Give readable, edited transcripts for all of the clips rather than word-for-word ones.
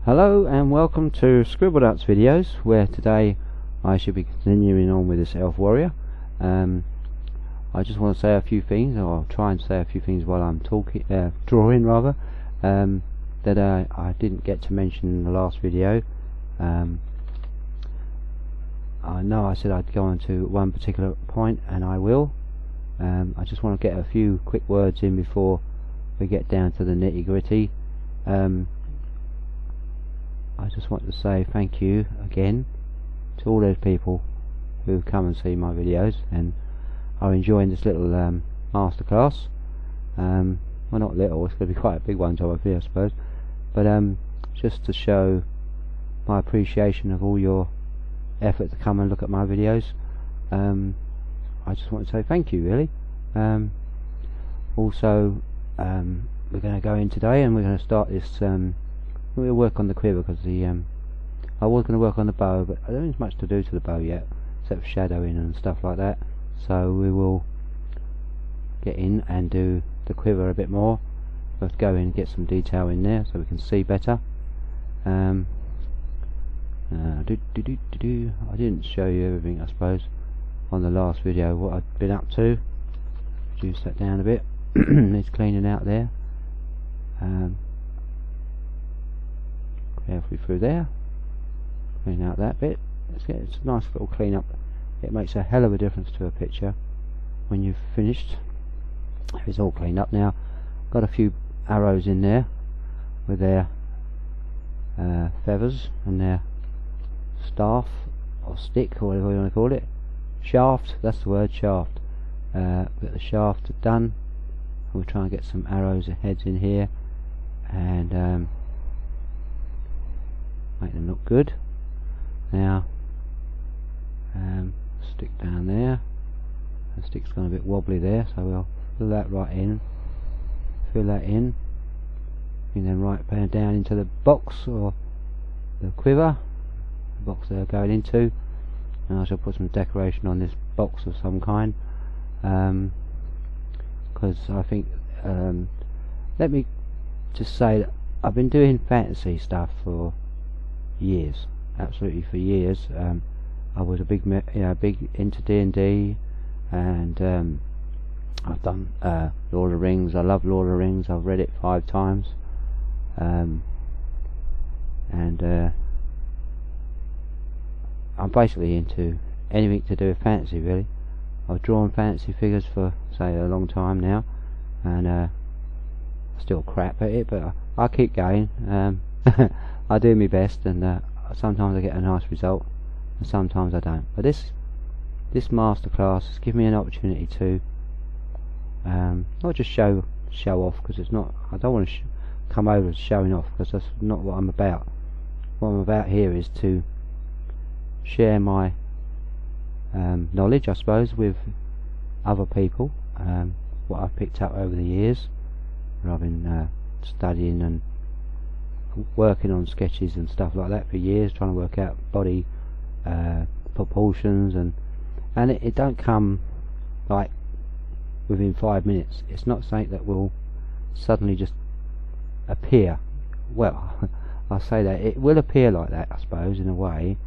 Hello and welcome to Scribbled Out's videos, where today I should be continuing on with this elf warrior. I just want to say a few things, or I'll try and say a few things while I'm talking, drawing rather, that I didn't get to mention in the last video. I know I said I'd go on to one particular point, and I will. I just want to get a few quick words in before we get down to the nitty gritty. I just want to say thank you again to all those people who come and see my videos and are enjoying this little masterclass. Well, not little, it's going to be quite a big one, I suppose, but just to show my appreciation of all your effort to come and look at my videos. I just want to say thank you, really. Also, we're going to go in today and we're going to start this. We'll work on the quiver because I was going to work on the bow, but I don't think there's much to do to the bow yet except for shadowing and stuff like that. So we will get in and do the quiver a bit more. We'll go in and get some detail in there so we can see better. I didn't show you everything, I suppose, on the last video, what I'd been up to. Reduce that down a bit. It's cleaning out there. Carefully through there, clean out that bit. It's a nice little clean up. It makes a hell of a difference to a picture when you've finished. It's all cleaned up now. Got a few arrows in there with their feathers and their staff or stick or whatever you want to call it. Shaft, that's the word, shaft. Got the shaft done. We'll try and get some arrows and heads in here and make them look good. Now stick down there. The stick's gone a bit wobbly there, so we'll fill that right in. Fill that in, and then right down into the box or the quiver, the box they're going into. And I shall put some decoration on this box of some kind, because I think let me just say that I've been doing fantasy stuff for years, absolutely for years. I was a big into D&D, and I've done Lord of the Rings. I love Lord of the Rings. I've read it 5 times, and I'm basically into anything to do with fantasy, really. I've drawn fantasy figures for, say, a long time now, and I still crap at it, but I keep going. I do my best, and sometimes I get a nice result, and sometimes I don't. But this masterclass has given me an opportunity to not just show off, because it's not. I don't want to come over as showing off, because that's not what I'm about. What I'm about here is to share my knowledge, I suppose, with other people. What I've picked up over the years, where I've been studying and working on sketches and stuff like that for years, trying to work out body proportions, and it don't come like within 5 minutes. It's not something that will suddenly just appear. Well, I say that it will appear like that, I suppose, in a way.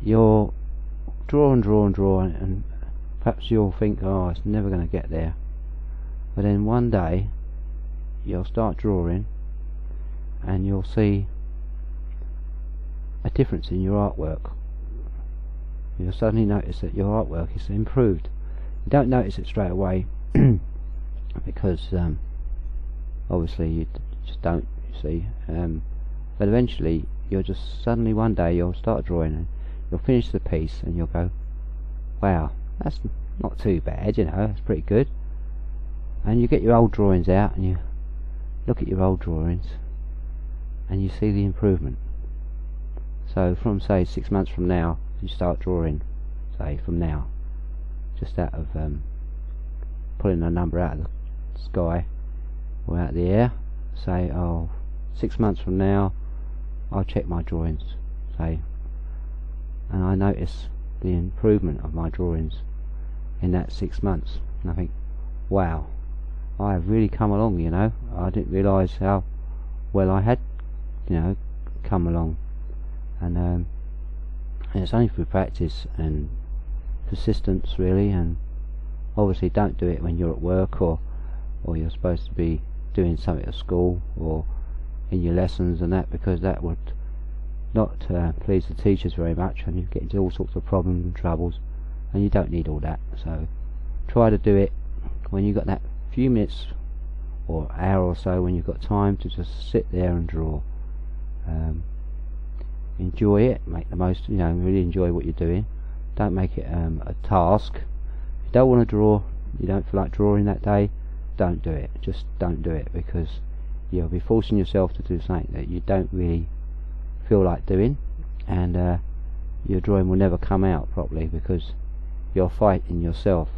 You'll draw and draw and draw, and perhaps you'll think, oh, it's never going to get there. But then one day you'll start drawing and you'll see a difference in your artwork. You'll suddenly notice that your artwork is improved. You don't notice it straight away because obviously you just don't, you see, but eventually you'll just suddenly one day you'll start drawing and you'll finish the piece and you'll go, wow, that's not too bad, you know, it's pretty good. And you get your old drawings out and you look at your old drawings and you see the improvement. So from, say, 6 months from now, you start drawing, say, from now, just out of pulling a number out of the sky or out of the air, say, oh, 6 months from now I'll check my drawings, say, and I notice the improvement of my drawings in that 6 months, and I think, wow, I have really come along, you know. I didn't realise how well I had, come along, and it's only through practice and persistence really. And obviously don't do it when you're at work, or you're supposed to be doing something at school or in your lessons and that, because that would not please the teachers very much, and you get into all sorts of problems and troubles, and you don't need all that. So try to do it when you've got that few minutes or hour or so, when you've got time to just sit there and draw. Enjoy it, make the most, really enjoy what you're doing. Don't make it a task. If you don't want to draw, you don't feel like drawing that day, don't do it. Just don't do it, because you'll be forcing yourself to do something that you don't really feel like doing, and your drawing will never come out properly, because you're fighting yourself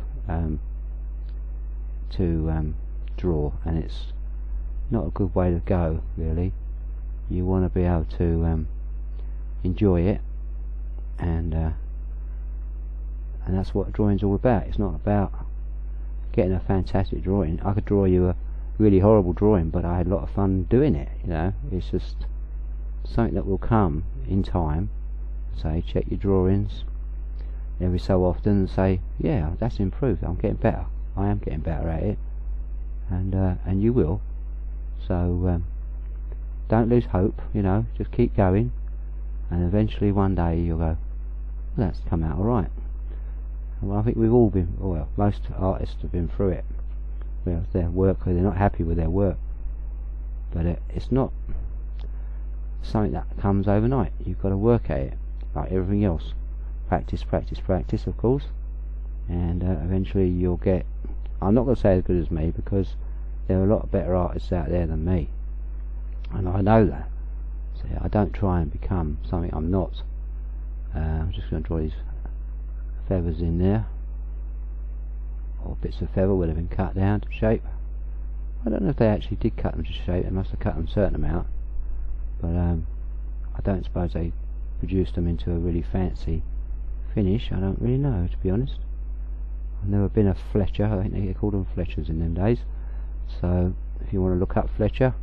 to draw, and it's not a good way to go really. You want to be able to enjoy it, and that's what drawing's all about. It's not about getting a fantastic drawing. I could draw you a really horrible drawing, but I had a lot of fun doing it. It's just something that will come in time. Say, check your drawings every so often and say, yeah, that's improved, I'm getting better, I am getting better at it, and you will. So don't lose hope, just keep going, and eventually one day you'll go, well, that's come out alright. Well, I think we've all been, well, most artists have been through it, where their work, they're not happy with their work, but it's not something that comes overnight. You've got to work at it, like everything else. Practice, practice, practice, of course, and eventually you'll get, I'm not going to say as good as me, because there are a lot of better artists out there than me, and I know that. So I don't try and become something I'm not. I'm just going to draw these feathers in there, or bits of feather would have been cut down to shape. I don't know if they actually did cut them to shape. They must have cut them a certain amount, but I don't suppose they produced them into a really fancy finish. I don't really know, to be honest. I've never been a Fletcher. I think they called them Fletchers in them days. So if you want to look up Fletcher,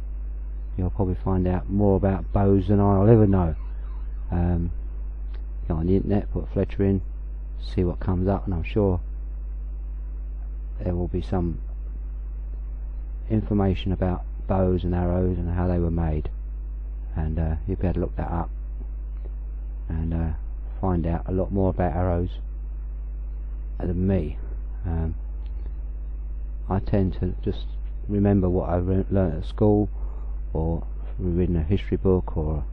you'll probably find out more about bows than I'll ever know. Go on the internet, put Fletcher in, see what comes up, and I'm sure there will be some information about bows and arrows and how they were made, and you'll be able to look that up and find out a lot more about arrows than me. I tend to just remember what I learnt at school, or reading a history book, or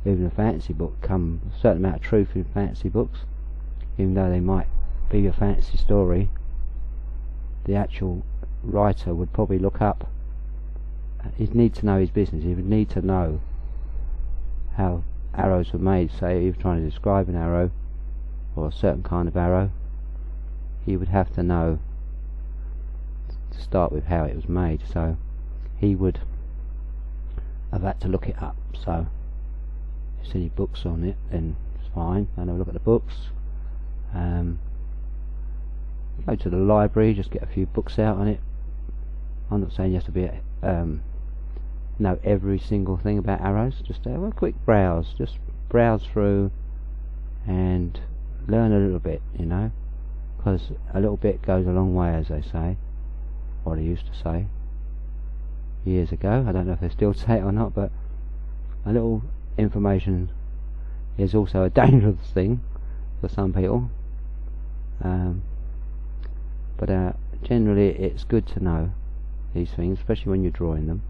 even a fantasy book. Come a certain amount of truth in fantasy books, even though they might be a fantasy story. The actual writer would probably look up, he'd need to know his business, he would need to know how arrows were made. Say if he was trying to describe an arrow, or a certain kind of arrow, he would have to know to start with how it was made, so he would have had to look it up. So if there's any books on it, then it's fine, and I'll look at the books. Go to the library, just get a few books out on it. I'm not saying you have to be know every single thing about arrows, just have a quick browse, just browse through and learn a little bit, because a little bit goes a long way, as they say, or they used to say years ago. I don't know if they still say it or not, but a little information is also a dangerous thing for some people. But generally it's good to know these things, especially when you're drawing them.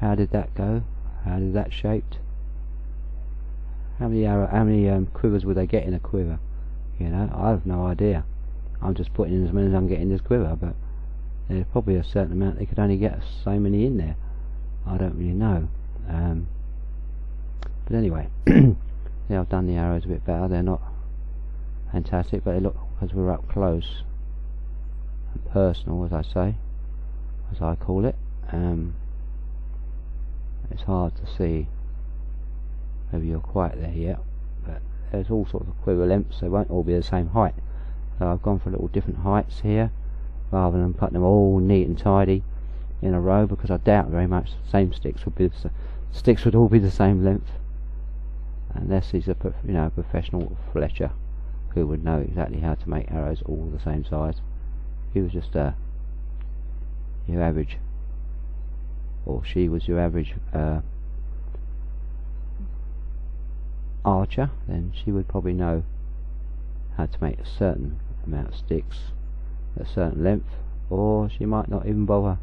How did that go? How did that shaped? How many quivers would they get in a quiver? I have no idea. I'm just putting in as many as I'm getting in this quiver, but there's probably a certain amount they could only get so many in there. I don't really know. But anyway, yeah, I've done the arrows a bit better. They're not fantastic, but they look, because we're up close and personal, as I say, as I call it. It's hard to see whether you're quite there yet, but there's all sorts of quiver lengths, they won't all be the same height. So I've gone for little different heights here, rather than putting them all neat and tidy. in a row, because I doubt very much the same sticks would all be the same length, unless he's a professional fletcher who would know exactly how to make arrows all the same size. If he was just your average, or she was your average archer, then she would probably know how to make a certain amount of sticks at a certain length, or she might not even bother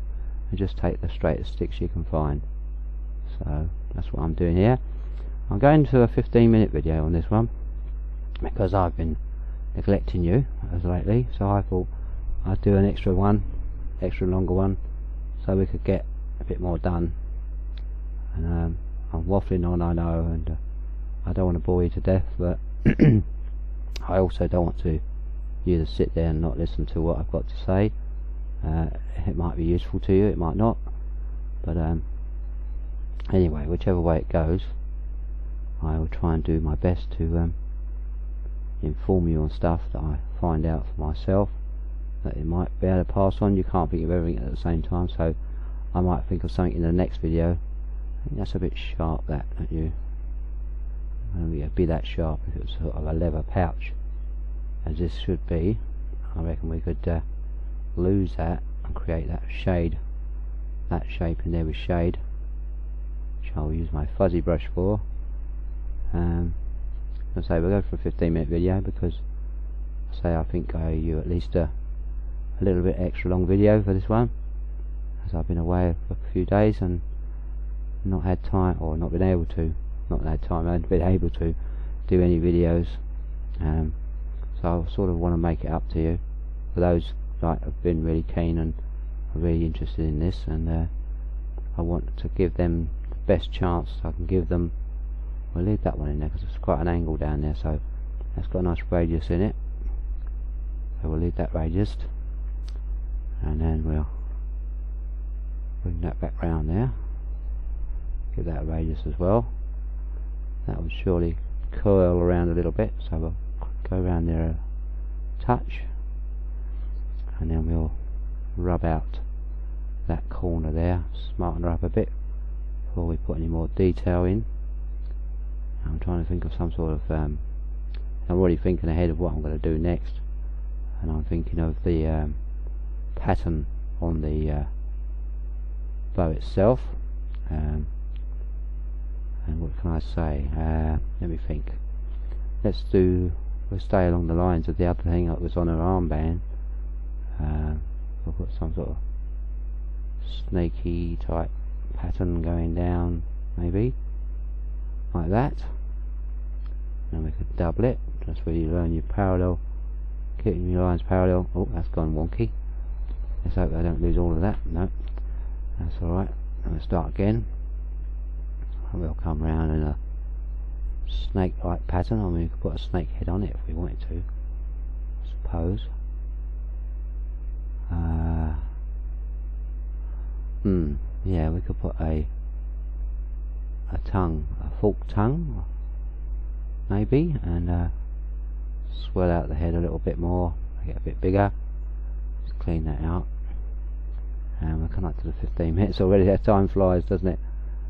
and just take the straightest sticks she can find. So that's what I'm doing here. I'm going to a 15-minute video on this one because I've been neglecting you as lately, so I thought I'd do an extra longer one, so we could get a bit more done. And I'm waffling on, I know, and I don't want to bore you to death, but I also don't want you to sit there and not listen to what I've got to say. It might be useful to you, it might not, but anyway, whichever way it goes, I will try and do my best to inform you on stuff that I find out for myself that it might be able to pass on. You can't think of everything at the same time, so I might think of something in the next video. I think that's a bit sharp, that, don't you? It'd be that sharp if it was sort of a leather pouch, as this should be. I reckon we could lose that and create that shade, that shape in there with shade, which I'll use my fuzzy brush for. I say we'll go for a 15-minute video because I think I owe you at least a little bit extra long video for this one, as I've been away for a few days and not had time, or not been able to do any videos. So I sort of want to make it up to you, for those that have been really keen and are really interested in this, and I want to give them the best chance I can give them. We'll leave that one in there because it's quite an angle down there, so that's got a nice radius in it, so we'll leave that radius, and then we'll bring that back round there, give that a radius as well. That will surely curl around a little bit, so we'll go around there a touch, and then we'll rub out that corner there, smarten her up a bit before we put any more detail in. I'm trying to think of some sort of I'm already thinking ahead of what I'm going to do next, and I'm thinking of the pattern on the bow itself, and what can I say, let me think. We'll stay along the lines of the other thing that was on her armband. We'll put some sort of snaky type pattern going down, maybe like that, and we could double it. That's where you learn your parallel, keeping your lines parallel. Oh, that's gone wonky. Let's hope I don't lose all of that. No, that's alright. And we'll start again, and we'll come round in a snake like pattern. I mean, we could put a snake head on it if we wanted to, I suppose. Yeah, we could put a forked tongue maybe, and swell out the head a little bit more, make it a bit bigger. Just clean that out, and we're coming up to the 15 minutes already. That time flies, doesn't it?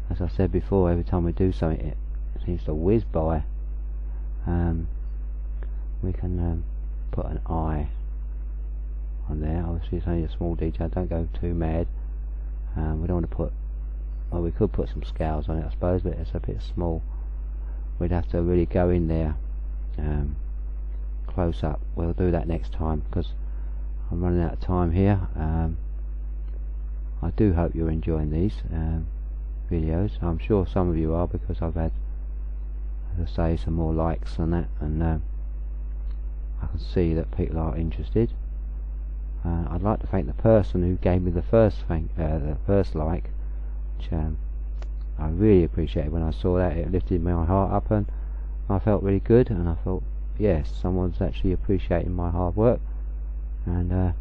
As I said before, every time we do something it seems to whiz by. We can put an eye on there. Obviously it's only a small detail, don't go too mad. We don't want to put, well, we could put some scales on it I suppose, but it's a bit small. We'd have to really go in there close up. We'll do that next time because I'm running out of time here. I do hope you're enjoying these videos. I'm sure some of you are, because I've had, as I say, some more likes and that, and I can see that people are interested. I'd like to thank the person who gave me the first like, which I really appreciated. When I saw that, it lifted my heart up and I felt really good, and I thought, yes, someone's actually appreciating my hard work, and I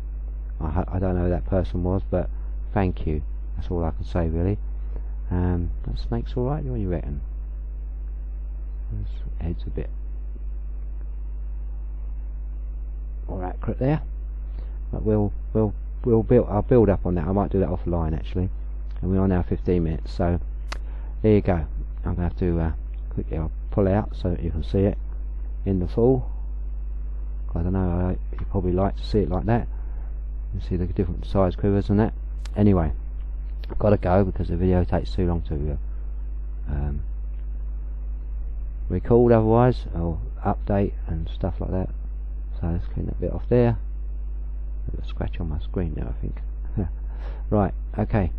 don't know who that person was, but thank you. That's all I can say really. That snake's alright, what do you reckon? His head's a bit more accurate there, but we'll I'll build up on that. I might do that offline actually, and we are now 15 minutes, so there you go. I'm going to have to quickly I'll pull out so that you can see it in the full. I don't know, you probably like to see it like that. You see the different size quivers and that. Anyway, I've got to go because the video takes too long to record otherwise, or update and stuff like that. So let's clean that bit off there. There's a scratch on my screen now, I think. Right, okay.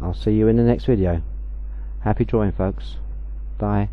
I'll see you in the next video. Happy drawing, folks. Bye.